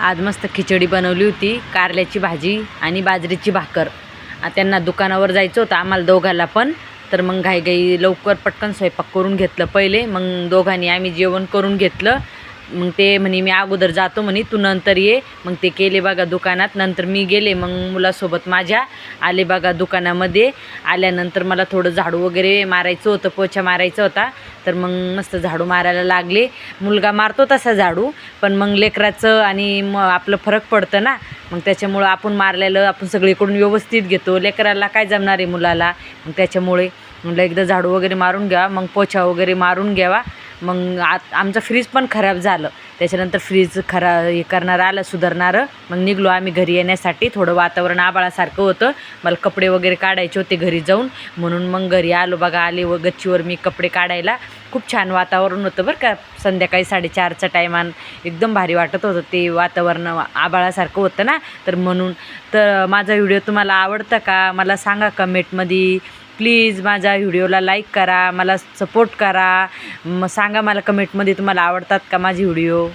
आज मस्त खिचडी बनवली होती, कारल्याची भाजी आणि बाजरीची भाकर. त्यांना दुकानावर जायचं होतं आम्हाला दोघांना पण. तर मग घाईघाई लवकर पटकन स्वयंपाक करून घेतलं पहिले. मग दोघांनी आम्ही जेवण करून घेतलं. मग ते म्हणे मी अगोदर जातो म्हणे, तू नंतर ये. मग ते केले बघा दुकानात. नंतर मी गेले मग मुलासोबत माझ्या. आले बघा दुकानामध्ये. आल्यानंतर मला थोडं झाडू वगैरे मारायचं होतं, पोछा मारायचा होता. तर मग मस्त झाडू मारायला लागले. मुलगा मारतो तसा झाडू, पण मग लेकराचं आणि आपलं फरक पडतं ना. मग त्याच्यामुळं आपण मारलेलं आपण सगळीकडून व्यवस्थित घेतो. लेकराला काय जमणार आहे मुलाला. मग त्याच्यामुळे म्हटलं एकदा झाडू वगैरे मारून घ्यावा, मग पोछा वगैरे मारून घ्यावा. मग आमचा फ्रीज पण खराब झालं. त्याच्यानंतर फ्रीज हे करणारं आलं, सुधारणारं. मग निघलो आम्ही घरी येण्यासाठी. थोडं वातावरण आभाळासारखं होतं. मला कपडे वगैरे काढायचे होते घरी जाऊन, म्हणून मग घरी आलो बघा. आले व गच्चीवर मी कपडे काढायला. खूप छान वातावरण होतं बरं का. संध्याकाळी 4:30च्या टायमान एकदम भारी वाटत होतं ते वातावरण. आभाळासारखं होतं ना, तर म्हणून. तर माझा व्हिडिओ तुम्हाला आवडतं का मला सांगा कमेंटमध्ये. प्लीज माझ्या व्हिडिओला लाईक करा, मला सपोर्ट करा. सांगा मला कमेंटमध्ये तुम्हाला आवडतात का माझे व्हिडिओ.